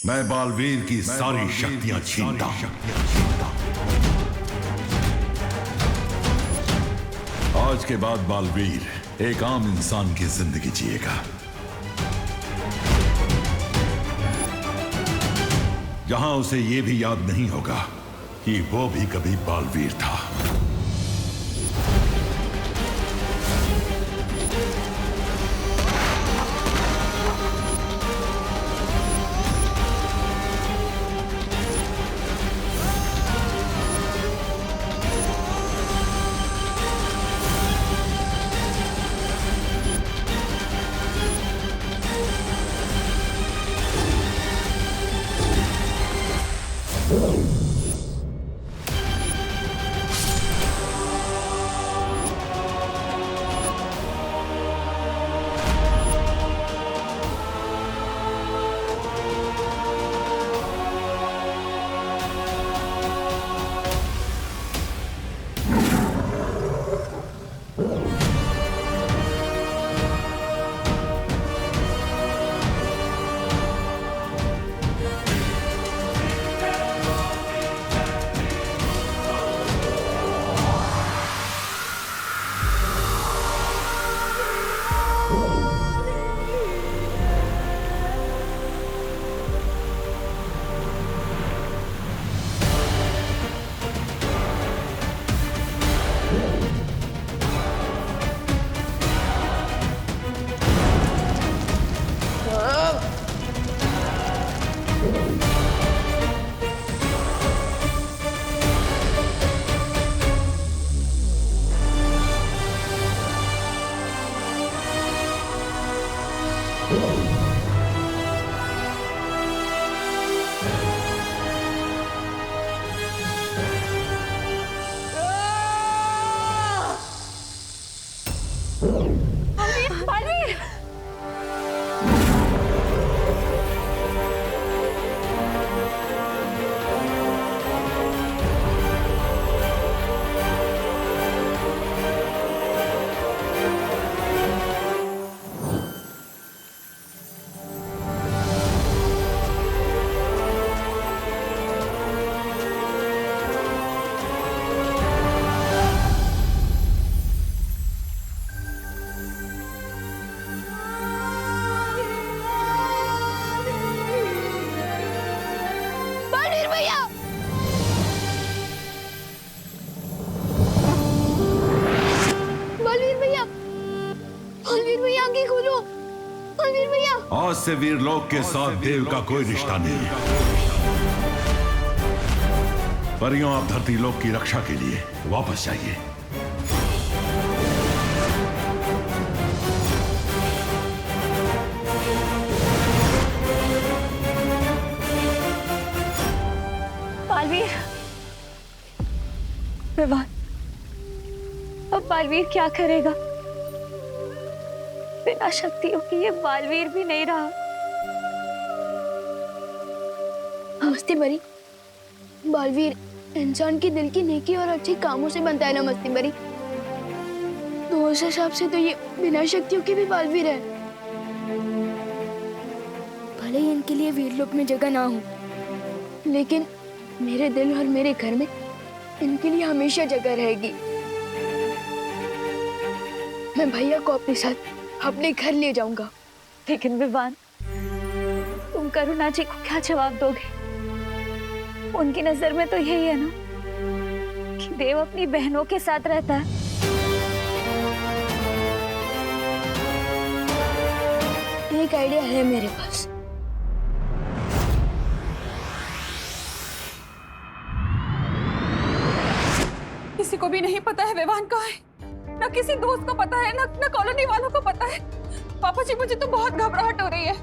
मैं बालवीर की सारी शक्तियां छीनता हूं। आज के बाद बालवीर एक आम इंसान की जिंदगी जिएगा। जहां उसे यह भी याद नहीं होगा कि वो भी कभी बालवीर था। आज से वीरलोक के साथ देव का कोई रिश्ता नहीं है। परियों, आप धरती लोक की रक्षा के लिए वापस जाइए। बालवीर, विवान, अब बालवीर क्या करेगा? बिना शक्तियों की ये बालवीर भी नहीं रहा। मस्ती बरी, बालवीर इंसान की दिल की नेकी और अच्छे कामों से बनता है ना मस्ती बरी। तो उस हिसाब से तो ये बिना शक्तियों की भी बालवीर है। भले ही इनके लिए वीरलोक में जगह ना हो, लेकिन मेरे दिल और मेरे घर में इनके लिए हमेशा जगह रहेगी। मैं भैया को अपने साथ अपने घर ले जाऊंगा। लेकिन विवान, तुम करुणा जी को क्या जवाब दोगे? उनकी नजर में तो यही है ना कि देव अपनी बहनों के साथ रहता है। एक आइडिया है मेरे पास। किसी को भी नहीं पता है विवान कहाँ है, ना किसी दोस्त को पता है, ना कॉलोनी वालों को पता है। पापा जी, मुझे तो बहुत घबराहट हो रही है।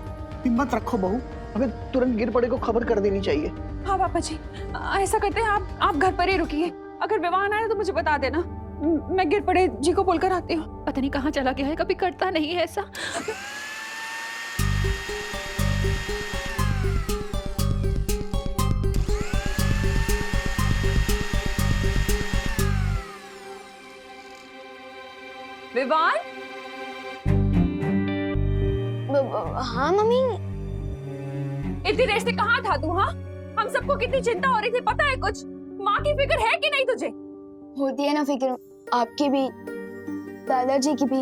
हिम्मत रखो बहू, हमें तुरंत गिर पड़े को खबर कर देनी चाहिए। हाँ पापा जी, ऐसा करते हैं, आप घर पर ही रुकिए। अगर विवान आए तो मुझे बता देना, मैं गिर पड़े जी को बोलकर आती हूँ। पता नहीं कहाँ चला गया है, कभी करता नहीं है ऐसा। विवान? हाँ मम्मी। इतनी देर से कहाँ था तू? हाँ, हम सबको कितनी चिंता हो रही थी, पता है कुछ? माँ की फिक्र है कि नहीं तुझे? होती है ना फिक्र, आपकी भी, दादाजी की भी।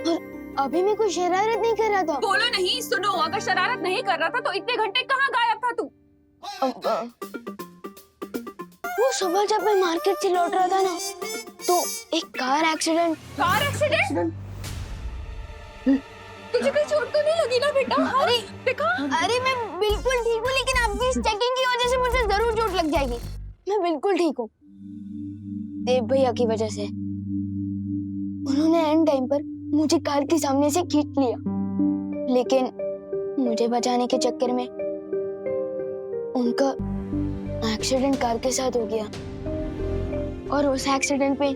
और अभी मैं कोई शरारत नहीं कर रहा था। बोलो नहीं, सुनो, अगर शरारत नहीं कर रहा था तो इतने घंटे कहाँ गायब था तू? वो सुबह जब मैं मार्केट से लौट रहा था ना, तो एक कार एक्सीडेंट। Car accident? तुझे कोई चोट तो नहीं लगी ना बेटा? अरे देखा? अरे मैं बिल्कुल ठीक हूँ, लेकिन आपकी इस चेकिंग की वजह से मुझे जरूर चोट लग जाएगी। मैं बिल्कुल ठीक हूँ, देव भैया की वजह से। उन्होंने एंड टाइम पर मुझे कार के सामने से खींच लिया, लेकिन मुझे बचाने के चक्कर में उनका एक्सीडेंट कार के साथ हो गया, और उस एक्सीडेंट पे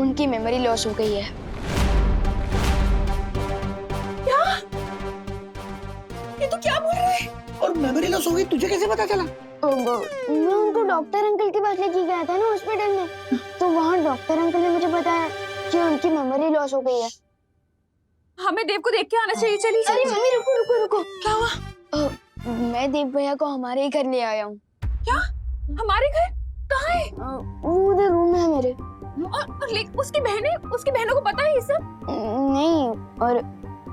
उनकी मेमोरी लॉस हो गई है। ये तो क्या बोल रहा है? और मेमोरी लॉस हो गई, तुझे कैसे पता चला? मैं उनको डॉक्टर अंकल के पास लेके गया था ना हॉस्पिटल में, तो वहाँ डॉक्टर अंकल ने मुझे बताया कि उनकी मेमोरी लॉस हो गई है। हमें देव को देख के आना चाहिए। चलिए अरे चलिए। मम्मी रुको रुको रुको। क्या हुआ? मैं देव भैया को हमारे ही घर ले आया हूँ। क्या? हमारे घर? कहाँ है? वो उधर रूम है मेरे। और उसकी बहनों को पता है ये सब? नहीं, और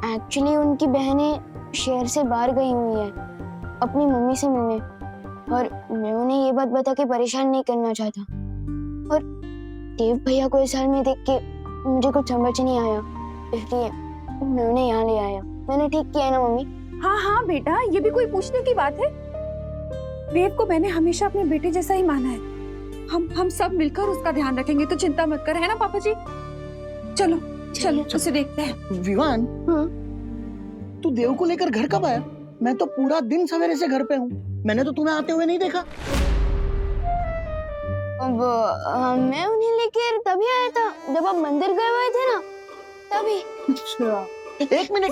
एक्चुअली उनकी बहनें शहर से बाहर गई हुई है अपनी मम्मी से मिलने, और मैं उन्हें ये बात बता के परेशान नहीं करना चाहता। और देव भैया को इस हाल में देख के मुझे कुछ समझ नहीं आया, इसलिए मैं उन्हें यहाँ ले आया। मैंने ठीक किया ना मम्मी? हाँ हाँ बेटा, ये भी कोई पूछने की बात है? देव को मैंने हमेशा अपने बेटे जैसा ही माना है। हम सब मिलकर उसका ध्यान रखेंगे, तो चिंता मत कर, है ना पापा जी? चलो चलो उसे देखते हैं। विवान, तू देव को लेकर घर कब आया? मैं तो पूरा दिन सवेरे से घर पे हूँ, मैंने तो तुम्हें आते हुए नहीं देखा। अब मैं उन्हें लेकर तभी आया था जब आप मंदिर गए हुए थे ना, तभी। अच्छा, एक मिनट,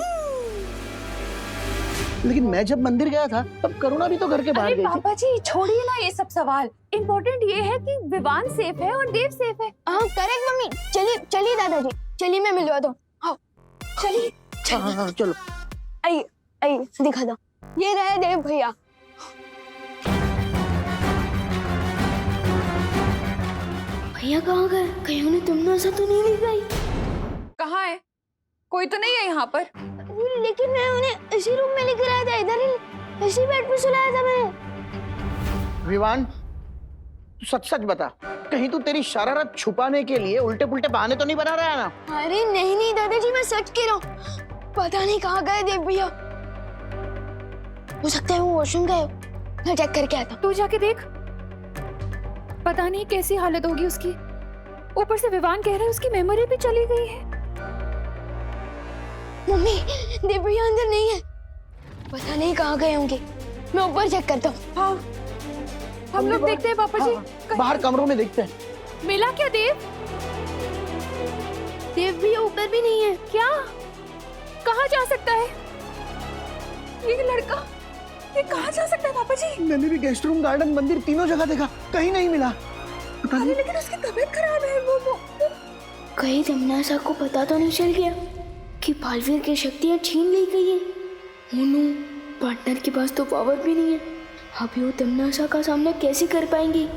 लेकिन मैं जब मंदिर गया था तब करुणा भी तो घर के बाहर अरे गई थी। पापा जी छोड़िए ना ये सब सवाल, इम्पोर्टेंट ये है कि विवान सेफ है और देव सेफ है। हाँ करेक्ट मम्मी। चलिए चलिए दादाजी, चलिए मैं मिलवा दूँ। हाँ चलिए। हाँ, चलो। आइए आइए दिखा दो, ये रहे देव भैया। भैया कहाँ गए? कहीं उन्हें तुमने ऐसा तो नहीं लिख गई? कहाँ है? कोई तो नहीं है यहाँ पर। लेकिन मैं उन्हें इसी रूम में लेकर आया था, इधर ही इसी बेड पे सुलाया था मैंने। विवान, तू सच सच बता, कहीं तू तेरी शरारत छुपाने के लिए उल्टे पुल्टे बहाने तो नहीं बना रहा है ना? अरे नहीं नहीं दादाजी, मैं सच कह रहा हूँ। पता नहीं कहाँ गए देव भैया, हो सकता है वो वॉशरूम गए, मैं चेक करके आता। तू जाके देख, पता नहीं कैसी हालत होगी उसकी। ऊपर से विवान कह रहा है उसकी मेमोरी भी चली गई है। मम्मी, देव भैया अंदर नहीं है, पता नहीं कहाँ गए होंगे, मैं ऊपर चेक करता हूँ। हाँ, हम लोग देखते हैं पापा जी। हाँ, बाहर कमरों में देखते हैं। मिला क्या देव? देव भैया ऊपर भी नहीं है। क्या? कहाँ जा सकता है ये लड़का? ये कहाँ जा सकता है पापा जी? मैंने भी गेस्ट रूम, गार्डन, मंदिर तीनों जगह देखा, कहीं नहीं मिला। पता नहीं, लेकिन उसकी तबीयत खराब है। वो कहीं तमन्ना को पता तो नहीं चल गया कि बालवीर की शक्तियाँ छीन ली गई है? मोनू, पार्टनर के पास तो पावर भी नहीं है, अभी वो तमन्ना का सामना कैसे कर पाएंगी?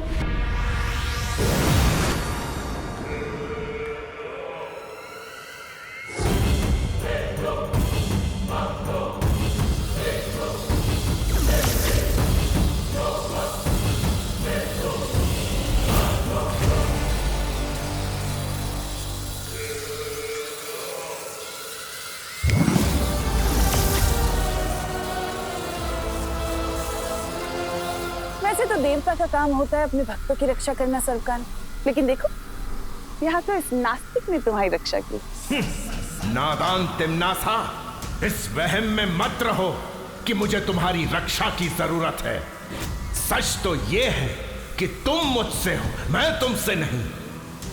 वैसे तो देवता का काम होता है अपने भक्तों की रक्षा करना सरकार, लेकिन देखो यहाँ तो इस नास्तिक ने तुम्हारी रक्षा की। नादान तिमनासा, इस वहम में मत रहो कि मुझे तुम्हारी रक्षा की जरूरत है। सच तो ये है कि तुम मुझसे हो, मैं तुमसे नहीं।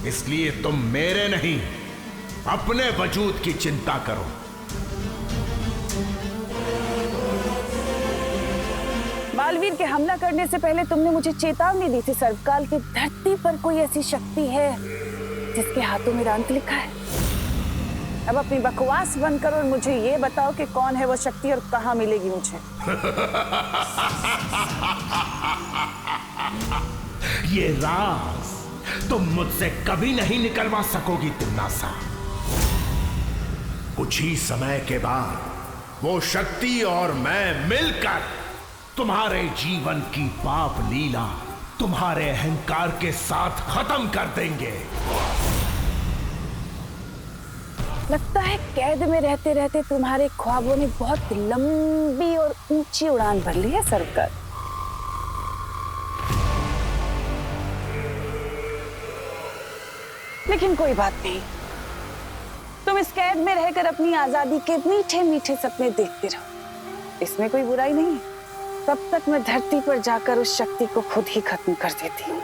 इसलिए तुम मेरे नहीं, अपने वजूद की चिंता करो। बालवीर के हमला करने से पहले तुमने मुझे चेतावनी दी थी सर्वकाल की धरती पर कोई ऐसी शक्ति है जिसके हाथों में अंत लिखा है। अब अपनी बकवास बंद करो और मुझे ये बताओ कि कौन है वो शक्ति और कहाँ मिलेगी मुझे। ये राज तुम मुझसे कभी नहीं निकलवा सकोगी तिम्नासा। कुछ ही समय के बाद वो शक्ति और मैं मिलकर तुम्हारे जीवन की पाप लीला तुम्हारे अहंकार के साथ खत्म कर देंगे। लगता है कैद में रहते रहते तुम्हारे ख्वाबों ने बहुत लंबी और ऊंची उड़ान भर ली है सरकार। लेकिन कोई बात नहीं, तुम इस कैद में रहकर अपनी आजादी के मीठे मीठे सपने देखते रहो, इसमें कोई बुराई नहीं है। तब तक मैं धरती पर जाकर उस शक्ति को खुद ही खत्म कर देती हूँ।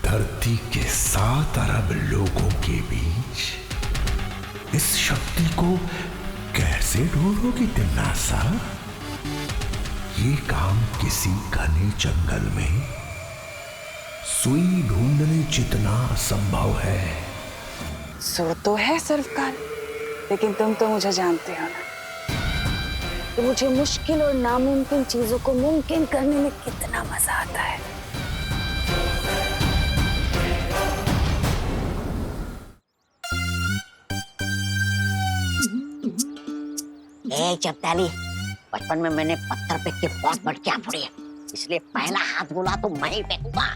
धरती के 7 अरब लोगों के बीच इस शक्ति को कैसे ढूंढोगी तिम्नासा? ये काम किसी घने जंगल में सुई ढूंढने जितना असंभव है। सो तो है सरकार, लेकिन तुम तो मुझे जानते हो ना, तो मुझे मुश्किल और नामुमकिन चीजों को मुमकिन करने में कितना मजा आता है। ए चपताली, बचपन में मैंने पत्थर फेंक के बहुत मटकियां फोड़ी है, इसलिए पहला हाथ गोला तो मैं ही फेंकूंगा।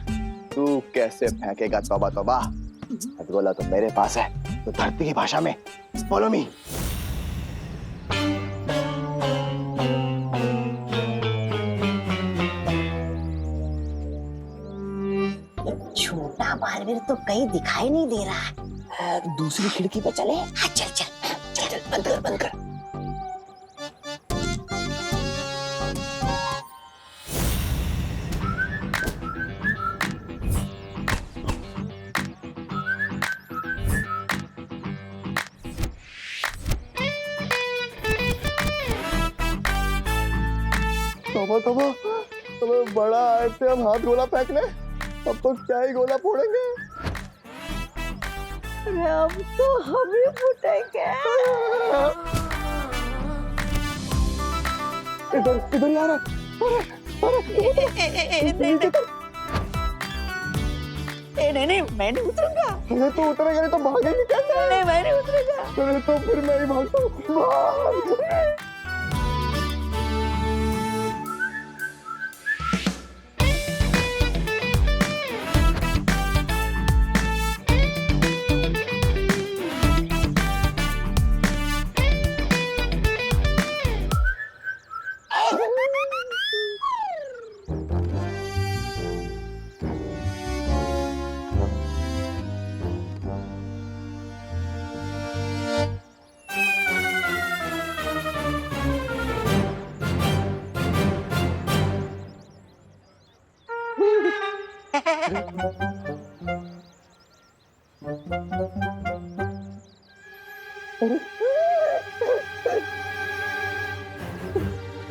तू कैसे फेंकेगा? तौबा तौबा, हथगोला तो मेरे पास है। तो धरती की भाषा में फॉलो मी। छोटा बालवीर तो कहीं दिखाई नहीं दे रहा है। दूसरी खिड़की पे चले। हाँ चल चल चल चल, बंद कर बंद कर। तौबा तौबा, तुम्हें बड़ा आए थे हम हाथ गोला फेंकने, अब तो क्या ही गोला फोड़ेंगे। अब तो हम ही फूटेंगे। इधर इधर यार, नहीं मैं नहीं उतरूंगा। अरे तो उतरेगा नहीं तो भागेंगे कैसे? नहीं मैं नहीं उतरूंगा। अरे तो फिर मैं ही भागता हूँ।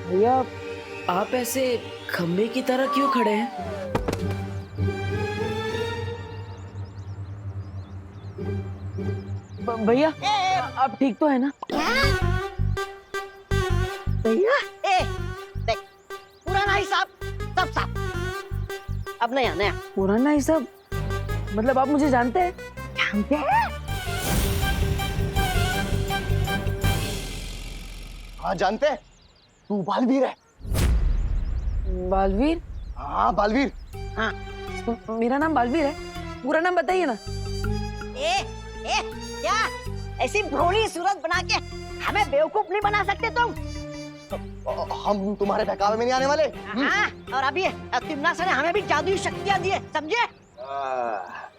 भैया, आप ऐसे खंबे की तरह क्यों खड़े हैं? भैया, आप ठीक तो है ना? भैया देख, पुराना हिसाब सब साफ, अब नया नया। पुराना हिसाब मतलब आप मुझे जानते हैं? जानते हैं? हाँ जानते हैं, तू बालवीर है। बालवीर? हाँ बालवीर। हाँ मेरा नाम बालवीर है, पूरा नाम बताइए ना। ए क्या ऐसी भोली सूरत बना के हमें बेवकूफ नहीं बना सकते तुम। हम तुम्हारे बहकावे में नहीं आने वाले। हाँ, और अभी तिम्नासा ने हमें भी जादुई शक्तियां दी है, समझे?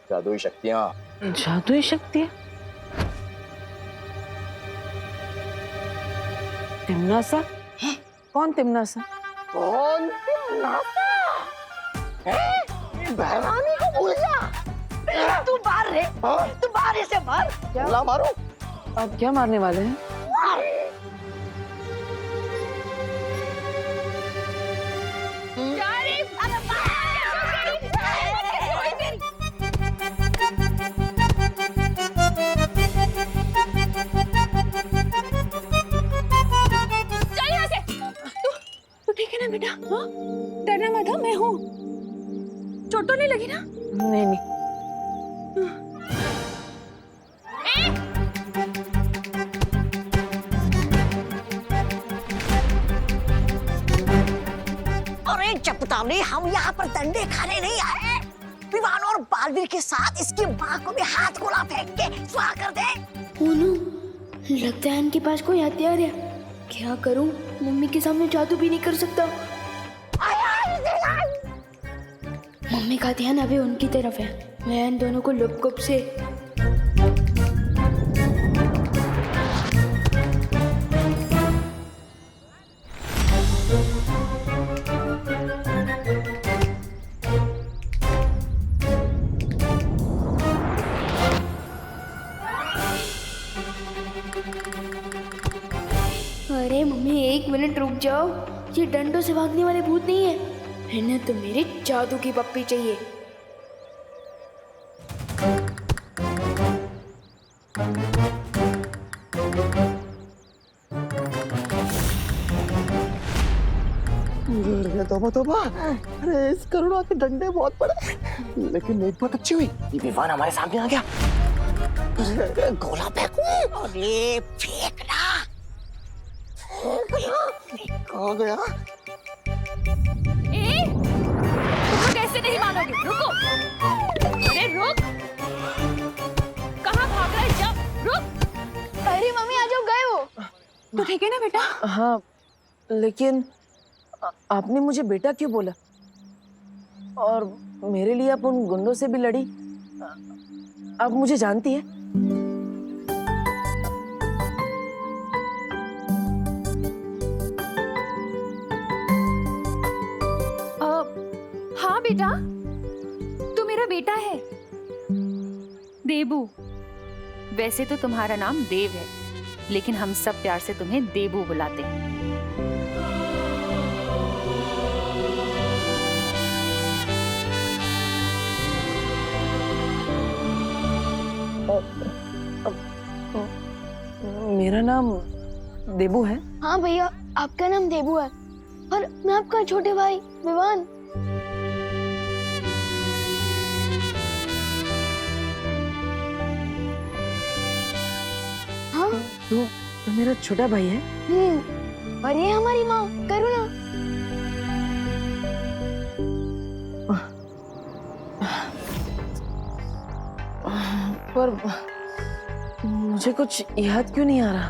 जादुई शक्तियाँ? जादुई शक्ति? तिम्नासा? कौन तिम्नासा? कौन तिम्नासा? बहरानी को भूल गया? तू बाहर रे, तू बाहर से बाहर। क्या मारो? आप क्या मारने वाले हैं? ना बेटा? हाँ, डरना मत, हाँ, मैं हूँ। चोट तो नहीं लगी ना? नहीं नहीं। अरे चपटावली, हम यहाँ पर डंडे खाने नहीं आए। विवान और बालवीर के साथ इसकी माँ को भी हाथ गोला फेंक के स्वाहा कर दे। मोनू, लगता है इनके पास कोई हथियार है। क्या करूं? मम्मी के सामने जादू भी नहीं कर सकता। मम्मी का ध्यान अभी उनकी तरफ है। मैं इन दोनों को लुप-गुप से अरे मम्मी, 1 मिनट रुक जाओ। ये डंडों से भागने वाले भूत नहीं है, इन्हें तो मेरी जादू की पप्पी चाहिए। तोबा तोबा, अरे इस करुणा के डंडे बहुत बड़े, लेकिन एक बात अच्छी हुई, ये विवान हमारे सामने आ गया। गोला फेंकू? अरे फेंकना। कहाँ गया? तुम कैसे नहीं मानोगे? रुको, अरे रुक, कहाँ भाग रहा है? जा, रुक। अरे मम्मी, आ जाओ, गए वो। तो ठीक है ना बेटा? हाँ, लेकिन आपने मुझे बेटा क्यों बोला? और मेरे लिए आप उन गुंडों से भी लड़ी। आप मुझे जानती है? हाँ बेटा, तू मेरा बेटा है, देबू। वैसे तो तुम्हारा नाम देव है, लेकिन हम सब प्यार से तुम्हें देबू बुलाते हैं। मेरा नाम देबू है। हाँ भैया, आपका नाम देबू है और मैं आपका छोटे भाई विवान। हाँ, तू मेरा छोटा भाई है? और ये हमारी माँ करुणा। पर मुझे कुछ याद क्यों नहीं आ रहा?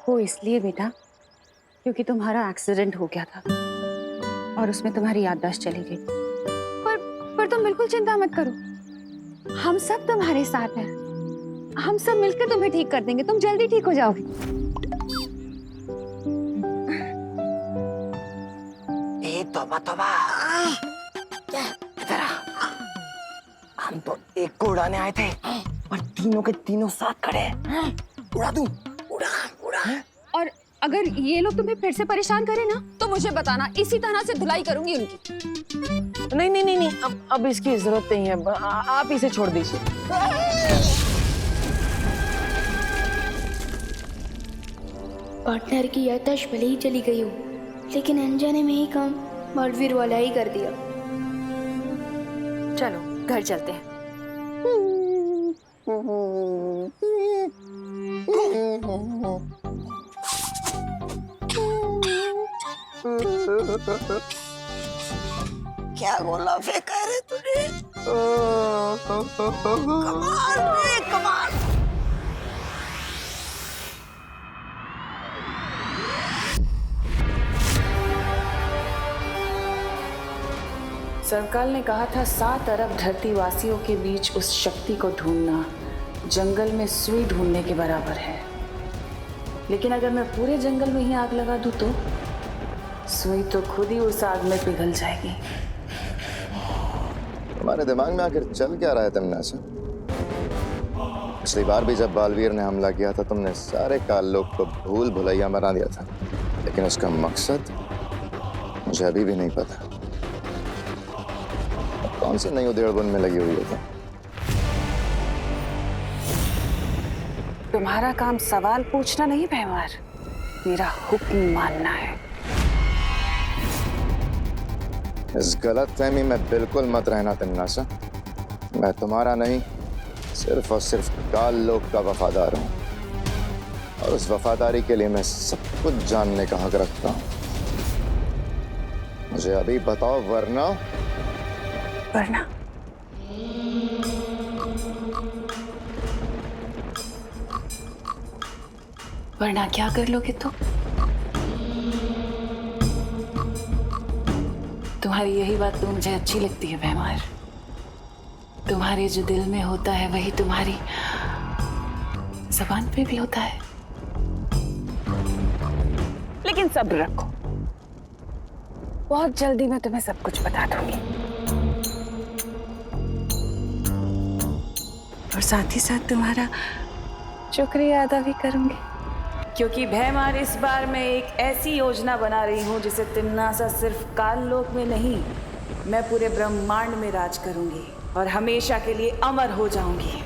वो इसलिए बेटा क्योंकि तुम्हारा एक्सीडेंट हो गया था और उसमें तुम्हारी याददाश्त चली गई। पर तुम बिल्कुल चिंता मत करो, हम सब तुम्हारे साथ हैं। हम सब मिलकर तुम्हें ठीक कर देंगे, तुम जल्दी ठीक हो जाओगे। तोबा तोबा, इधर आ। हम तो एक को उड़ाने आए थे और तीनों के तीनों साथ खड़े हैं। उड़ा दूं? उड़ा उड़ा। और अगर ये लोग तुम्हें फिर से परेशान करें ना, तो मुझे बताना, इसी तरह से धुलाई करूंगी उनकी। नहीं नहीं नहीं नहीं, अब इसकी जरूरत नहीं है। आप इसे छोड़ दीजिए। पार्टनर की याददाश्त भले ही चली गई हो, लेकिन अनजाने में ही काम बालवीर वाला ही कर दिया। चलो घर चलते हैं। क्या गोला फेंका रे तूने? कमाल रे कमाल। सरकार ने कहा था 7 अरब धरती वासियों के बीच उस शक्ति को ढूंढना जंगल में सुई ढूंढने के बराबर है। लेकिन अगर मैं पूरे जंगल में ही आग लगा दूं तो सुई तो खुद ही उस आग में पिघल जाएगी। तुम्हारे दिमाग में आखिर चल क्या रहा है तमन्नासा? पिछली बार भी जब बालवीर ने हमला किया था तुमने सारे काल लोग को भूल भुलैया बना दिया था, लेकिन उसका मकसद मुझे अभी भी नहीं पता। कौन सी नई उधेड़बुन में लगी हुई है? तुम्हारा काम सवाल पूछना नहीं भैमार, मेरा हुक्म मानना है। इस गलतफहमी में बिल्कुल मत रहना तिन्नासा। मैं तुम्हारा नहीं, सिर्फ और सिर्फ काल लोक का वफादार हूं, और उस वफादारी के लिए मैं सब कुछ जानने का हक रखता हूं। मुझे अभी बताओ, वरना वरना क्या कर लोगे तुम? तुम्हारी यही बात तो मुझे अच्छी लगती है भैमार। तुम्हारे जो दिल में होता है वही तुम्हारी जबान पे भी होता है। लेकिन सब्र रखो, बहुत जल्दी मैं तुम्हें सब कुछ बता दूंगी। और साथ ही साथ तुम्हारा शुक्रिया अदा भी करूंगी, क्योंकि भैमार इस बार मैं एक ऐसी योजना बना रही हूँ जिसे तिन्नासा सिर्फ काल लोक में नहीं, मैं पूरे ब्रह्मांड में राज करूंगी और हमेशा के लिए अमर हो जाऊंगी।